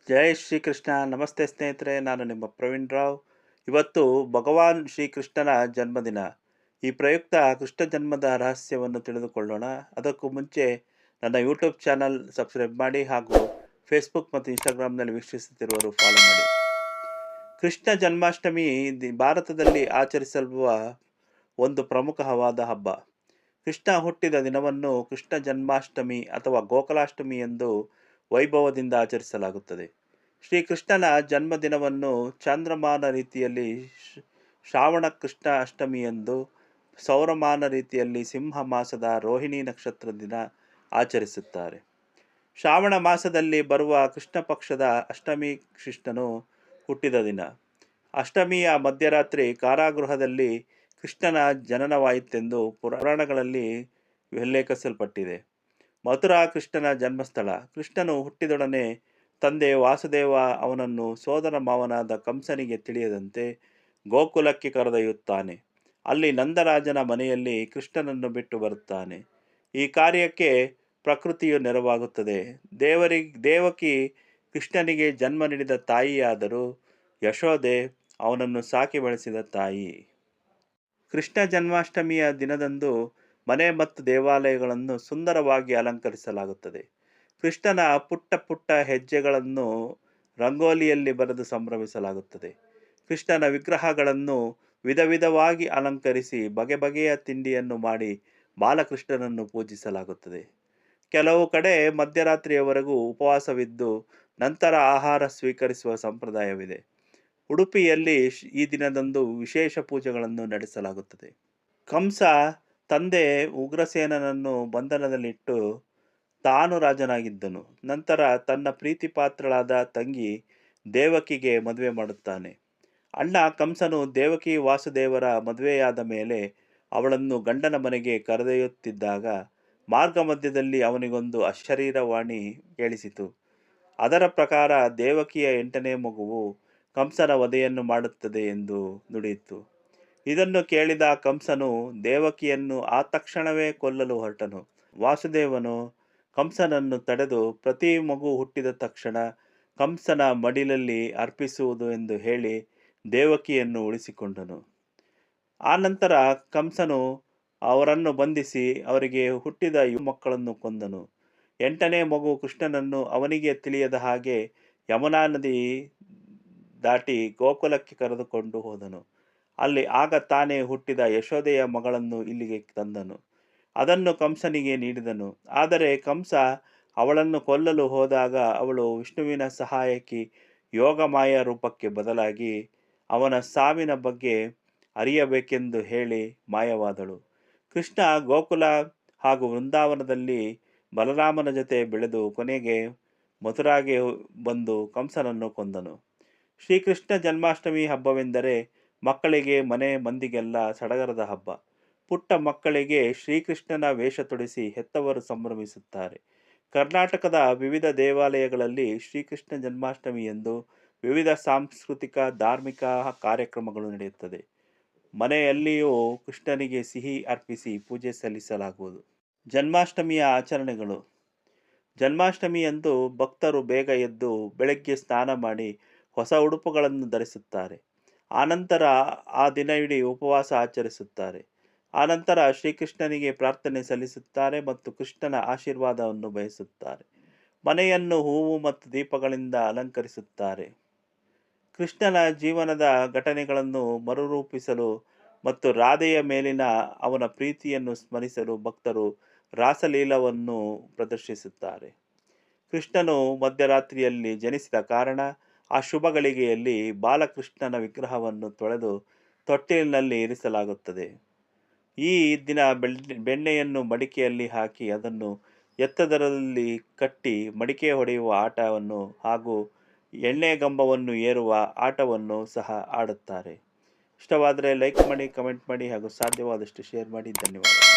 ಜೈ ಶ್ರೀಕೃಷ್ಣ. ನಮಸ್ತೆ ಸ್ನೇಹಿತರೆ, ನಾನು ನಿಮ್ಮ ಪ್ರವೀಣ್ ರಾವ್. ಇವತ್ತು ಭಗವಾನ್ ಶ್ರೀಕೃಷ್ಣನ ಜನ್ಮದಿನ. ಈ ಪ್ರಯುಕ್ತ ಕೃಷ್ಣ ಜನ್ಮದ ರಹಸ್ಯವನ್ನು ತಿಳಿದುಕೊಳ್ಳೋಣ. ಅದಕ್ಕೂ ಮುಂಚೆ ನನ್ನ ಯೂಟ್ಯೂಬ್ ಚಾನಲ್ ಸಬ್ಸ್ಕ್ರೈಬ್ ಮಾಡಿ ಹಾಗೂ ಫೇಸ್ಬುಕ್ ಮತ್ತು ಇನ್ಸ್ಟಾಗ್ರಾಮ್ನಲ್ಲಿ ವೀಕ್ಷಿಸುತ್ತಿರುವವರು ಫಾಲೋ ಮಾಡಿ. ಕೃಷ್ಣ ಜನ್ಮಾಷ್ಟಮಿ ಭಾರತದಲ್ಲಿ ಆಚರಿಸಲ್ಪಡುವ ಒಂದು ಪ್ರಮುಖವಾದ ಹಬ್ಬ. ಕೃಷ್ಣ ಹುಟ್ಟಿದ ದಿನವನ್ನು ಕೃಷ್ಣ ಜನ್ಮಾಷ್ಟಮಿ ಅಥವಾ ಗೋಕುಲಾಷ್ಟಮಿ ಎಂದು ವೈಭವದಿಂದ ಆಚರಿಸಲಾಗುತ್ತದೆ. ಶ್ರೀಕೃಷ್ಣನ ಜನ್ಮದಿನವನ್ನು ಚಾಂದ್ರಮಾನ ರೀತಿಯಲ್ಲಿ ಶ್ರಾವಣ ಕೃಷ್ಣ ಅಷ್ಟಮಿ ಎಂದು, ಸೌರಮಾನ ರೀತಿಯಲ್ಲಿ ಸಿಂಹ ಮಾಸದ ರೋಹಿಣಿ ನಕ್ಷತ್ರ ದಿನ ಆಚರಿಸುತ್ತಾರೆ. ಶ್ರಾವಣ ಮಾಸದಲ್ಲಿ ಬರುವ ಕೃಷ್ಣ ಪಕ್ಷದ ಅಷ್ಟಮಿ ಕೃಷ್ಣನು ಹುಟ್ಟಿದ ದಿನ. ಅಷ್ಟಮಿಯ ಮಧ್ಯರಾತ್ರಿ ಕಾರಾಗೃಹದಲ್ಲಿ ಕೃಷ್ಣನ ಜನನವಾಯಿತೆಂದು ಪುರಾಣಗಳಲ್ಲಿ ಉಲ್ಲೇಖಿಸಲ್ಪಟ್ಟಿದೆ. ಮಥುರಾ ಕೃಷ್ಣನ ಜನ್ಮಸ್ಥಳ. ಕೃಷ್ಣನು ಹುಟ್ಟಿದೊಡನೆ ತಂದೆ ವಾಸುದೇವ ಅವನನ್ನು ಸೋದರ ಮಾವನಾದ ಕಂಸನಿಗೆ ತಿಳಿಯದಂತೆ ಗೋಕುಲಕ್ಕೆ ಕರೆದೊಯ್ಯುತ್ತಾನೆ. ಅಲ್ಲಿ ನಂದರಾಜನ ಮನೆಯಲ್ಲಿ ಕೃಷ್ಣನನ್ನು ಬಿಟ್ಟು ಬರುತ್ತಾನೆ. ಈ ಕಾರ್ಯಕ್ಕೆ ಪ್ರಕೃತಿಯು ನೆರವಾಗುತ್ತದೆ. ದೇವಕಿ ಕೃಷ್ಣನಿಗೆ ಜನ್ಮ ನೀಡಿದ ತಾಯಿಯಾದರೂ ಯಶೋದೆ ಅವನನ್ನು ಸಾಕಿ ಬೆಳೆಸಿದ ತಾಯಿ. ಕೃಷ್ಣ ಜನ್ಮಾಷ್ಟಮಿಯ ದಿನದಂದು ಮನೆ ಮತ್ತು ದೇವಾಲಯಗಳನ್ನು ಸುಂದರವಾಗಿ ಅಲಂಕರಿಸಲಾಗುತ್ತದೆ. ಕೃಷ್ಣನ ಪುಟ್ಟ ಪುಟ್ಟ ಹೆಜ್ಜೆಗಳನ್ನು ರಂಗೋಲಿಯಲ್ಲಿ ಬರೆದು ಸಂಭ್ರಮಿಸಲಾಗುತ್ತದೆ. ಕೃಷ್ಣನ ವಿಗ್ರಹಗಳನ್ನು ವಿಧ ವಿಧವಾಗಿ ಅಲಂಕರಿಸಿ ಬಗೆ ಬಗೆಯ ತಿಂಡಿಯನ್ನು ಮಾಡಿ ಬಾಲಕೃಷ್ಣನನ್ನು ಪೂಜಿಸಲಾಗುತ್ತದೆ. ಕೆಲವು ಕಡೆ ಮಧ್ಯರಾತ್ರಿಯವರೆಗೂ ಉಪವಾಸವಿದ್ದು ನಂತರ ಆಹಾರ ಸ್ವೀಕರಿಸುವ ಸಂಪ್ರದಾಯವಿದೆ. ಉಡುಪಿಯಲ್ಲಿ ಈ ದಿನದಂದು ವಿಶೇಷ ಪೂಜೆಗಳನ್ನು ನಡೆಸಲಾಗುತ್ತದೆ. ಕಂಸ ತಂದೆ ಉಗ್ರಸೇನನನ್ನು ಬಂಧನದಲ್ಲಿಟ್ಟು ತಾನು ರಾಜನಾಗಿದ್ದನು. ನಂತರ ತನ್ನ ಪ್ರೀತಿ ಪಾತ್ರಳಾದ ತಂಗಿ ದೇವಕಿಗೆ ಮದುವೆ ಮಾಡುತ್ತಾನೆ. ಅಣ್ಣ ಕಂಸನು ದೇವಕಿ ವಾಸುದೇವರ ಮದುವೆಯಾದ ಮೇಲೆ ಅವಳನ್ನು ಗಂಡನ ಮನೆಗೆ ಕರೆದೊಯ್ಯುತ್ತಿದ್ದಾಗ ಮಾರ್ಗ ಮಧ್ಯದಲ್ಲಿ ಅವನಿಗೊಂದು ಅಶರೀರವಾಣಿ ಕೇಳಿಸಿತು. ಅದರ ಪ್ರಕಾರ ದೇವಕಿಯ 8ನೇ ಮಗುವು ಕಂಸನ ವಧೆಯನ್ನು ಮಾಡುತ್ತದೆ ಎಂದು ನುಡಿಯಿತು. ಇದನ್ನು ಕೇಳಿದ ಕಂಸನು ದೇವಕಿಯನ್ನು ಆ ತಕ್ಷಣವೇ ಕೊಲ್ಲಲು ಹೊರಟನು. ವಾಸುದೇವನು ಕಂಸನನ್ನು ತಡೆದು ಪ್ರತಿ ಮಗು ಹುಟ್ಟಿದ ತಕ್ಷಣ ಕಂಸನ ಮಡಿಲಲ್ಲಿ ಅರ್ಪಿಸುವುದು ಎಂದು ಹೇಳಿ ದೇವಕಿಯನ್ನು ಉಳಿಸಿಕೊಂಡನು. ಆನಂತರ ಕಂಸನು ಅವರನ್ನು ಬಂಧಿಸಿ ಅವರಿಗೆ ಹುಟ್ಟಿದ ಮಕ್ಕಳನ್ನು ಕೊಂದನು. 8ನೇ ಮಗು ಕೃಷ್ಣನನ್ನು ಅವನಿಗೆ ತಿಳಿಯದ ಹಾಗೆ ಯಮುನಾ ನದಿ ದಾಟಿ ಗೋಕುಲಕ್ಕೆ ಕರೆದುಕೊಂಡು ಹೋದನು. ಅಲ್ಲಿ ಆಗ ತಾನೇ ಹುಟ್ಟಿದ ಯಶೋದೆಯ ಮಗಳನ್ನು ಇಲ್ಲಿಗೆ ತಂದನು. ಅದನ್ನು ಕಂಸನಿಗೆ ನೀಡಿದನು. ಆದರೆ ಕಂಸ ಅವಳನ್ನು ಕೊಲ್ಲಲು ಹೋದಾಗ ಅವಳು ವಿಷ್ಣುವಿನ ಸಹಾಯಕಿ ಯೋಗಮಾಯ ರೂಪಕ್ಕೆ ಬದಲಾಗಿ ಅವನ ಸಾವಿನ ಬಗ್ಗೆ ಅರಿಯಬೇಕೆಂದು ಹೇಳಿ ಮಾಯವಾದಳು. ಕೃಷ್ಣ ಗೋಕುಲ ಹಾಗೂ ವೃಂದಾವನದಲ್ಲಿ ಬಲರಾಮನ ಜೊತೆ ಬೆಳೆದು ಕೊನೆಗೆ ಮಥುರಾಗೆ ಬಂದು ಕಂಸನನ್ನು ಕೊಂದನು. ಶ್ರೀಕೃಷ್ಣ ಜನ್ಮಾಷ್ಟಮಿ ಹಬ್ಬವೆಂದರೆ ಮಕ್ಕಳಿಗೆ ಮನೆ ಮಂದಿಗೆಲ್ಲ ಸಡಗರದ ಹಬ್ಬ. ಪುಟ್ಟ ಮಕ್ಕಳಿಗೆ ಶ್ರೀಕೃಷ್ಣನ ವೇಷ ತೊಡಿಸಿ ಹೆತ್ತವರು ಸಂಭ್ರಮಿಸುತ್ತಾರೆ. ಕರ್ನಾಟಕದ ವಿವಿಧ ದೇವಾಲಯಗಳಲ್ಲಿ ಶ್ರೀಕೃಷ್ಣ ಜನ್ಮಾಷ್ಟಮಿ ಎಂದು ವಿವಿಧ ಸಾಂಸ್ಕೃತಿಕ ಧಾರ್ಮಿಕ ಕಾರ್ಯಕ್ರಮಗಳು ನಡೆಯುತ್ತದೆ. ಮನೆಯಲ್ಲಿಯೂ ಕೃಷ್ಣನಿಗೆ ಸಿಹಿ ಅರ್ಪಿಸಿ ಪೂಜೆ ಸಲ್ಲಿಸಲಾಗುವುದು. ಜನ್ಮಾಷ್ಟಮಿಯ ಆಚರಣೆಗಳು. ಜನ್ಮಾಷ್ಟಮಿಯಂದು ಭಕ್ತರು ಬೇಗ ಎದ್ದು ಬೆಳಗ್ಗೆ ಸ್ನಾನ ಮಾಡಿ ಹೊಸ ಉಡುಪುಗಳನ್ನು ಧರಿಸುತ್ತಾರೆ. ಆನಂತರ ಆ ದಿನವಿಡೀ ಉಪವಾಸ ಆಚರಿಸುತ್ತಾರೆ. ಆನಂತರ ಶ್ರೀಕೃಷ್ಣನಿಗೆ ಪ್ರಾರ್ಥನೆ ಸಲ್ಲಿಸುತ್ತಾರೆ ಮತ್ತು ಕೃಷ್ಣನ ಆಶೀರ್ವಾದವನ್ನು ಬಯಸುತ್ತಾರೆ. ಮನೆಯನ್ನು ಹೂವು ಮತ್ತು ದೀಪಗಳಿಂದ ಅಲಂಕರಿಸುತ್ತಾರೆ. ಕೃಷ್ಣನ ಜೀವನದ ಘಟನೆಗಳನ್ನು ಮರುರೂಪಿಸಲು ಮತ್ತು ರಾಧೆಯ ಮೇಲಿನ ಅವನ ಪ್ರೀತಿಯನ್ನು ಸ್ಮರಿಸಲು ಭಕ್ತರು ರಾಸಲೀಲವನ್ನು ಪ್ರದರ್ಶಿಸುತ್ತಾರೆ. ಕೃಷ್ಣನು ಮಧ್ಯರಾತ್ರಿಯಲ್ಲಿ ಜನಿಸಿದ ಕಾರಣ ಆ ಶುಭ ಗಳಿಗೆಯಲ್ಲಿ ಬಾಲಕೃಷ್ಣನ ವಿಗ್ರಹವನ್ನು ತೊಳೆದು ತೊಟ್ಟಿಲಿನಲ್ಲಿ ಇರಿಸಲಾಗುತ್ತದೆ. ಈ ದಿನ ಬೆಣ್ಣೆಯನ್ನು ಮಡಿಕೆಯಲ್ಲಿ ಹಾಕಿ ಅದನ್ನು ಎತ್ತರದಲ್ಲಿ ಕಟ್ಟಿ ಮಡಿಕೆ ಹೊಡೆಯುವ ಆಟವನ್ನು ಹಾಗೂ ಎಣ್ಣೆಗಂಬವನ್ನು ಏರುವ ಆಟವನ್ನು ಸಹ ಆಡುತ್ತಾರೆ. ಇಷ್ಟವಾದರೆ ಲೈಕ್ ಮಾಡಿ, ಕಮೆಂಟ್ ಮಾಡಿ ಹಾಗೂ ಸಾಧ್ಯವಾದಷ್ಟು ಶೇರ್ ಮಾಡಿ. ಧನ್ಯವಾದ.